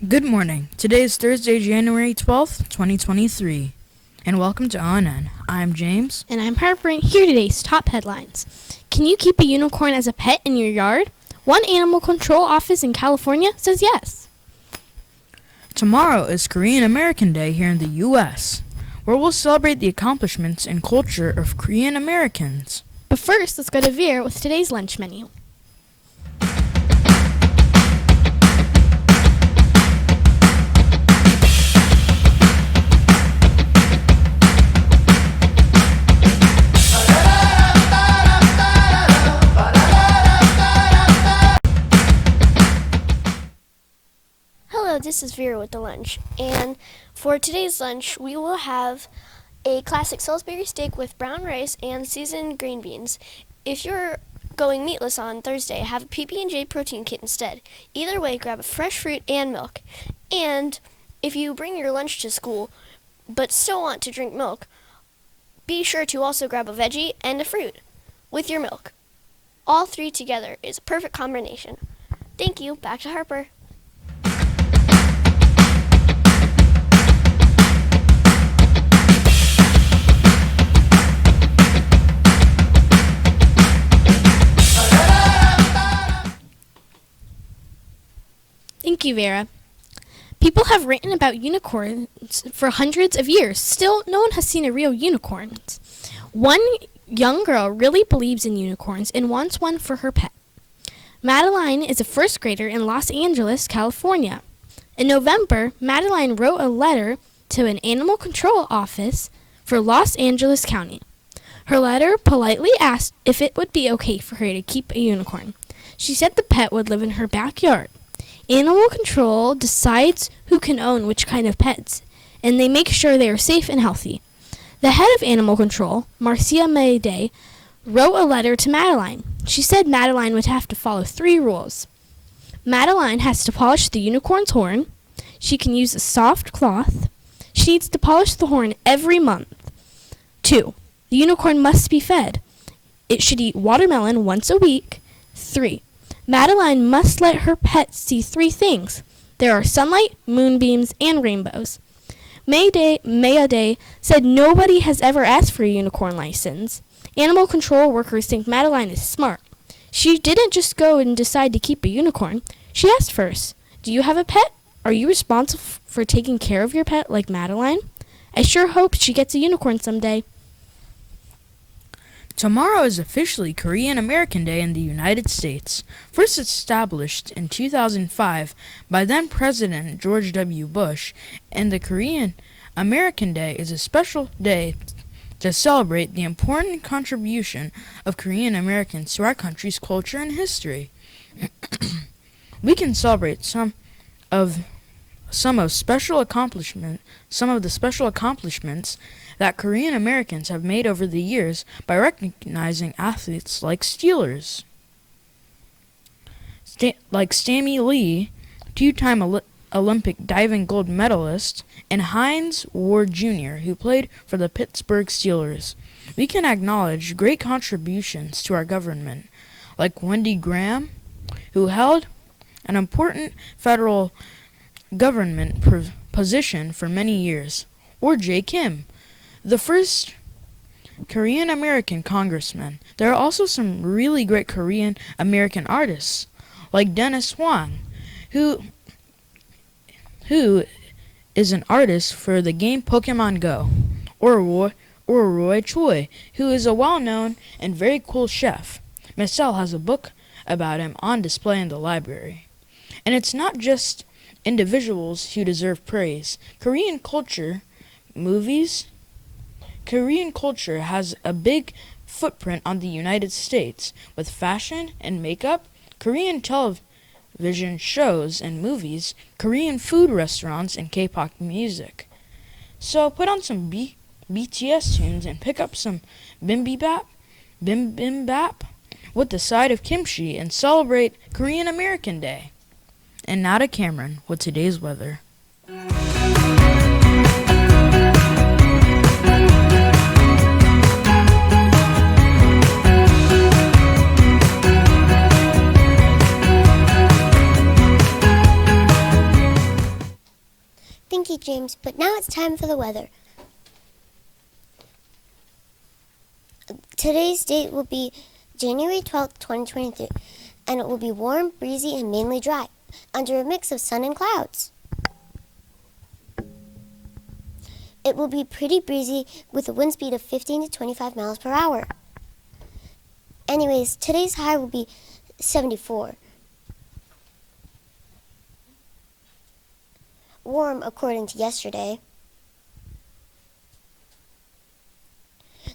Good morning. Today is Thursday, January 12th, 2023. And welcome to ONN. I'm James. And I'm Harper, and here are today's top headlines. Can you keep a unicorn as a pet in your yard? One animal control office in California says yes. Tomorrow is Korean American Day here in the U.S., where we'll celebrate the accomplishments and culture of Korean Americans. But first, let's go to Vera with today's lunch menu. Hello, this is Vera with the lunch, and for today's lunch we will have a classic Salisbury steak with brown rice and seasoned green beans. If you're going meatless on Thursday, have a PB&J protein kit instead. Either way, grab a fresh fruit and milk. And if you bring your lunch to school but still want to drink milk, be sure to also grab a veggie and a fruit with your milk. All three together is a perfect combination. Thank you. Back to Harper. Thank you, Vera. People have written about unicorns for hundreds of years. Still, no one has seen a real unicorn. One young girl really believes in unicorns and wants one for her pet. Madeline is a first grader in Los Angeles, California. In November, Madeline wrote a letter to an animal control office for Los Angeles County. Her letter politely asked if it would be okay for her to keep a unicorn. She said the pet would live in her backyard. Animal control decides who can own which kind of pets, and they make sure they are safe and healthy. The head of animal control, Marcia Mayday, wrote a letter to Madeline. She said Madeline would have to follow 3 rules. Madeline has to polish the unicorn's horn. She can use a soft cloth. She needs to polish the horn every month. 2. The unicorn must be fed. It should eat watermelon once a week. 3. Madeline must let her pet see 3 things. There are sunlight, moonbeams, and rainbows. Mayday said nobody has ever asked for a unicorn license. Animal control workers think Madeline is smart. She didn't just go and decide to keep a unicorn. She asked first, "Do you have a pet? Are you responsible for taking care of your pet like Madeline? I sure hope she gets a unicorn someday." Tomorrow is officially Korean American Day in the United States, first established in 2005 by then-President George W. Bush, and the Korean American Day is a special day to celebrate the important contribution of Korean Americans to our country's culture and history. We can celebrate some of the special accomplishments that Korean Americans have made over the years by recognizing athletes like Steelers, like Sammy Lee, 2-time Olympic diving gold medalist, and Heinz Ward Jr., who played for the Pittsburgh Steelers. We can acknowledge great contributions to our government, like Wendy Graham, who held an important federal government position for many years, or Jay Kim, the first Korean American congressman. There are also some really great Korean American artists, like Dennis Hwang, who is an artist for the game Pokemon Go, or Roy Choi, who is a well-known and very cool chef. Michelle has a book about him on display in the library. And it's not just individuals who deserve praise. Korean culture has a big footprint on the United States, with fashion and makeup, Korean television shows and movies, Korean food restaurants, and K-pop music. So put on some BTS tunes and pick up some bibimbap with the side of kimchi and celebrate Korean American Day. And now to Cameron with today's weather. James, but now it's time for the weather. Today's date will be January 12th, 2023, and it will be warm, breezy, and mainly dry, under a mix of sun and clouds. It will be pretty breezy with a wind speed of 15 to 25 miles per hour. Anyways, today's high will be 74. Warm according to yesterday.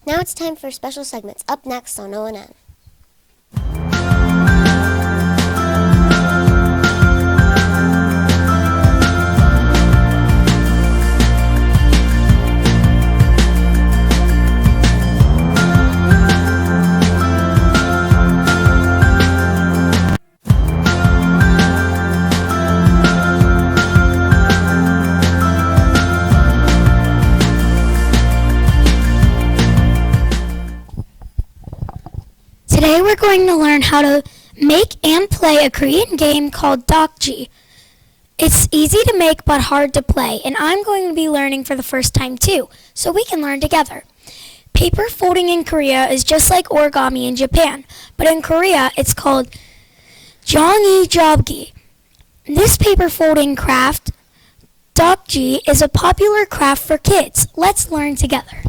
Now it's time for special segments up next on ONN. Today we're going to learn how to make and play a Korean game called Dokji. It's easy to make but hard to play, and I'm going to be learning for the first time too, so we can learn together. Paper folding in Korea is just like origami in Japan, but in Korea it's called Jongi Jobgi. This paper folding craft, Dokji, is a popular craft for kids. Let's learn together.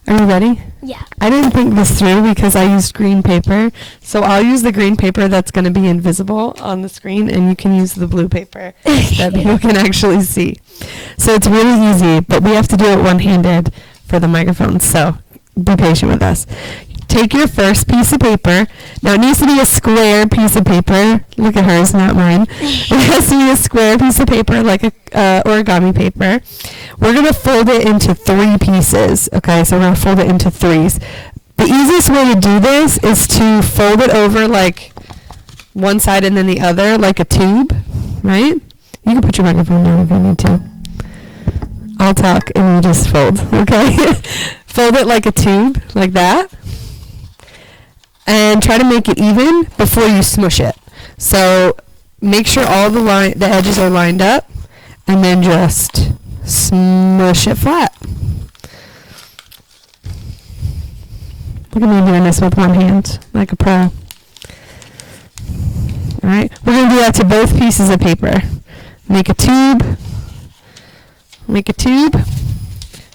Are you ready? Yeah. I didn't think this through because I used green paper. So I'll use the green paper that's going to be invisible on the screen, and you can use the blue paper that people can actually see. So it's really easy, but we have to do it one-handed for the microphone. So be patient with us. Take your first piece of paper. Now it needs to be a square piece of paper. Look at hers, not mine. It has to be a square piece of paper, like a origami paper. We're going to fold it into 3 pieces. Okay, so we're going to fold it into 3s. The easiest way to do this is to fold it over like one side and then the other, like a tube, right? You can put your microphone down if you need to. I'll talk and you just fold, okay? Fold it like a tube, like that. And try to make it even before you smush it. So make sure all the edges are lined up, and then just smush it flat. Look at me doing this with one hand, like a pro. Alright, we're going to do that to both pieces of paper. Make a tube. Make a tube.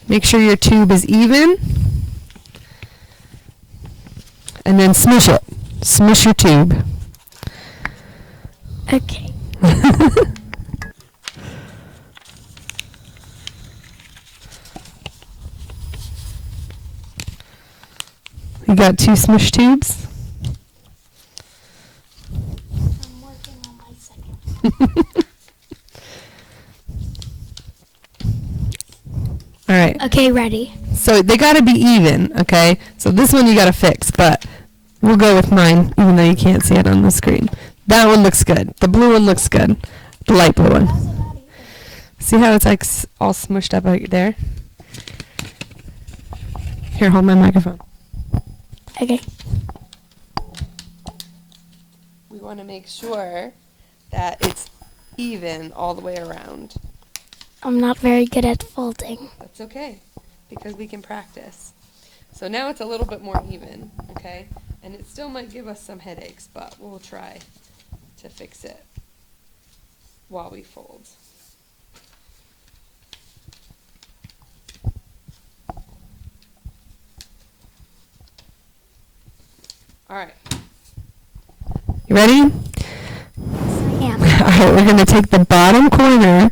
Make sure your tube is even. And then smush it. Smush your tube. Okay. You got 2 smush tubes? I'm working on my second. All right. Okay, ready. So they got to be even, okay? So this one you got to fix, but we'll go with mine, even though you can't see it on the screen. That one looks good. The blue one looks good. The light blue one. See how it's like all smushed up right there? Here, hold my microphone. Okay. We want to make sure that it's even all the way around. I'm not very good at folding. That's okay, because we can practice. So now it's a little bit more even, okay? And it still might give us some headaches, but we'll try to fix it while we fold. All right. You ready? Yeah. All right, we're going to take the bottom corner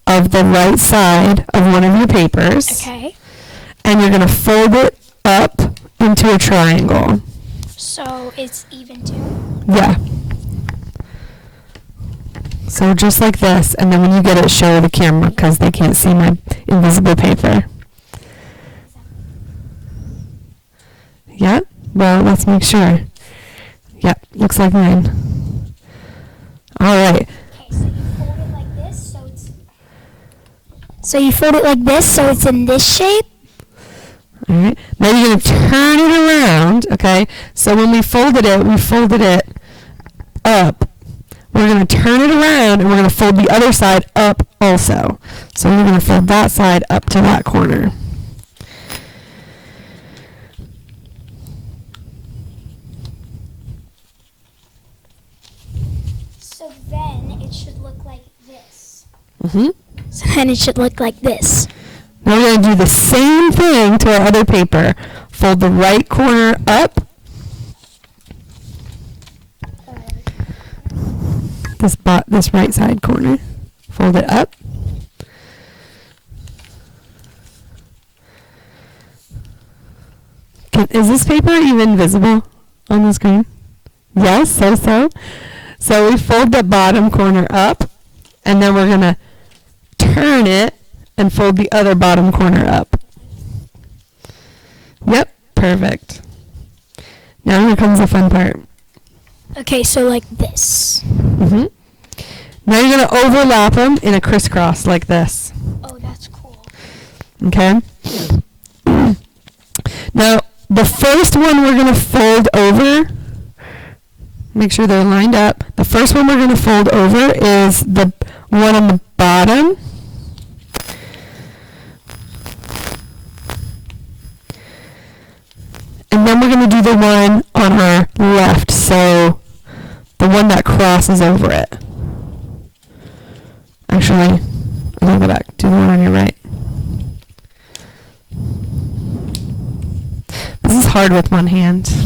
of the right side of one of your papers. Okay. And you're going to fold it up into a triangle. So it's even too? Yeah. So just like this, and then when you get it, show the camera because they can't see my invisible paper. Yep. Well, let's make sure. Yep, looks like mine. All right. Okay, so you fold it like this, so it's... So you fold it like this, so it's in this shape? All right. Now you're going to turn it around, okay? So when we folded it up. We're going to turn it around, and we're going to fold the other side up also. So we're going to fold that side up to that corner. So then it should look like this. Mm-hmm. So then it should look like this. Now we're going to do the same thing to our other paper. Fold the right corner up. This right side corner. Fold it up. Is this paper even visible on the screen? Yes, so. So we fold the bottom corner up, and then we're going to turn it and fold the other bottom corner up. Yep, perfect. Now here comes the fun part. Okay, so like this. Mm-hmm. Now you're going to overlap them in a crisscross like this. Oh, that's cool. Okay? Now, the first one we're going to fold over. Make sure they're lined up. The first one we're going to fold over is the one on the bottom. And then we're going to do the one on our left, so the one that crosses over it. Actually, I'm going to go back. Do the one on your right. This is hard with one hand. If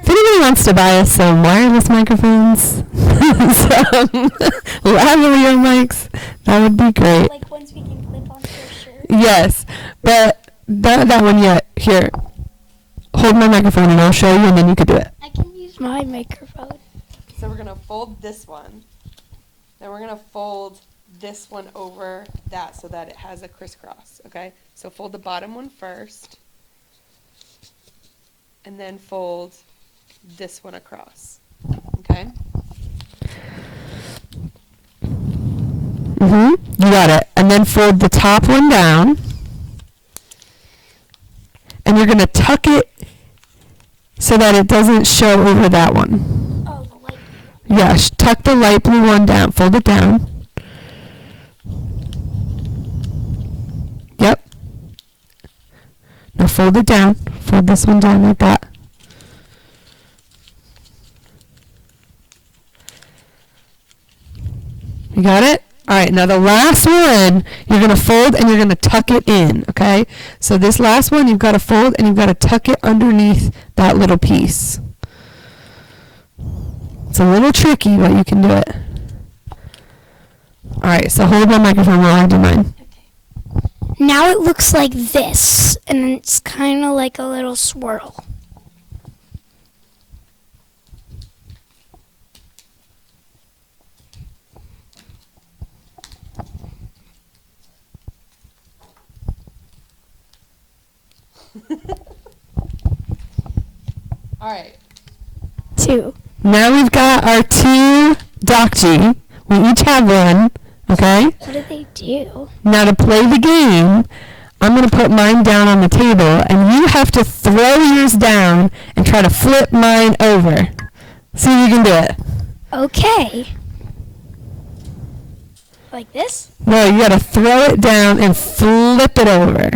anybody wants to buy us some wireless microphones, some lavalier mics, that would be great. Like ones we can clip onto your shirt. Yes, but not that one yet. Here, hold my microphone and I'll show you, and then you could do it. I can use my microphone. So we're going to fold this one. Then we're going to fold this one over that so that it has a crisscross, okay? So fold the bottom one first, and then fold this one across, okay? You got it. And then fold the top one down, and you're going to tuck it so that it doesn't show over that one. Oh, the light. Yeah, tuck the light blue one down. Fold it down. Yep. Now fold it down. Fold this one down like that. You got it? All right, now the last one, you're going to fold and you're going to tuck it in, okay? So this last one, you've got to fold and you've got to tuck it underneath that little piece. It's a little tricky, but you can do it. All right, so hold my microphone while I do mine. Now it looks like this, and it's kind of like a little swirl. All right. 2. Now we've got our 2 Dokji. We each have one, okay? What do they do? Now to play the game, I'm going to put mine down on the table, and you have to throw yours down and try to flip mine over. See if you can do it. Okay. Like this? No, you got to throw it down and flip it over.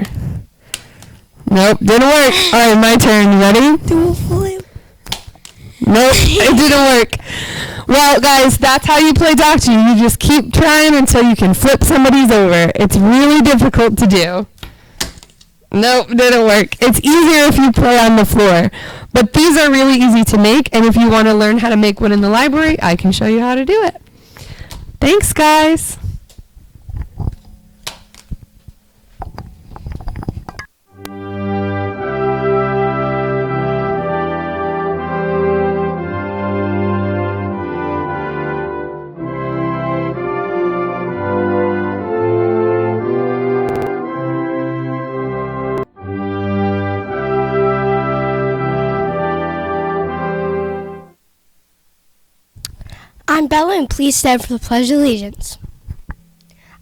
Nope, didn't work. All right, my turn. You ready? Do a flip. Nope, it didn't work. Well, guys, that's how you play Dokji. You just keep trying until you can flip somebody's over. It's really difficult to do. Nope, didn't work. It's easier if you play on the floor. But these are really easy to make, and if you want to learn how to make one in the library, I can show you how to do it. Thanks, guys. I'm Bella, and please stand for the Pledge of Allegiance.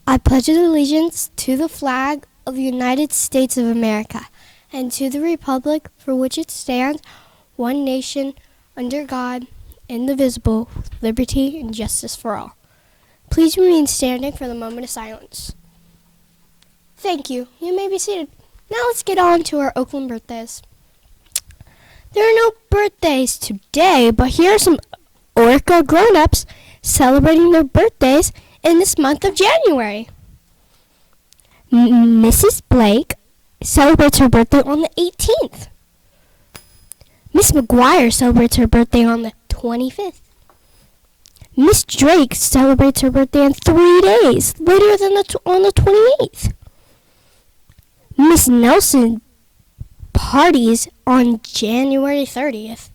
I pledge allegiance to the flag of the United States of America and to the republic for which it stands, one nation, under God, indivisible, with liberty and justice for all. Please remain standing for the moment of silence. Thank you. You may be seated. Now let's get on to our Oakland birthdays. There are no birthdays today, but here are some Orca grown-ups celebrating their birthdays in this month of January. Mrs. Blake celebrates her birthday on the 18th. Miss McGuire celebrates her birthday on the 25th. Miss Drake celebrates her birthday in 3 days, later than on the 28th. Miss Nelson parties on January 30th.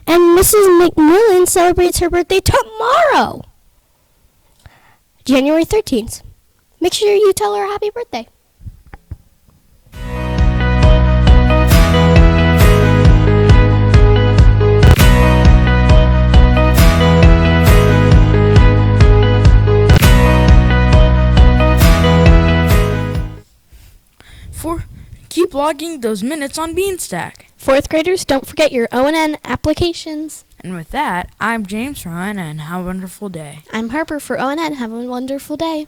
And Mrs. McMillan celebrates her birthday tomorrow, January 13th. Make sure you tell her happy birthday. Keep logging those minutes on Beanstack. 4th graders, don't forget your ONN applications. And with that, I'm James for ONN. Have a wonderful day. I'm Harper for ONN. Have a wonderful day.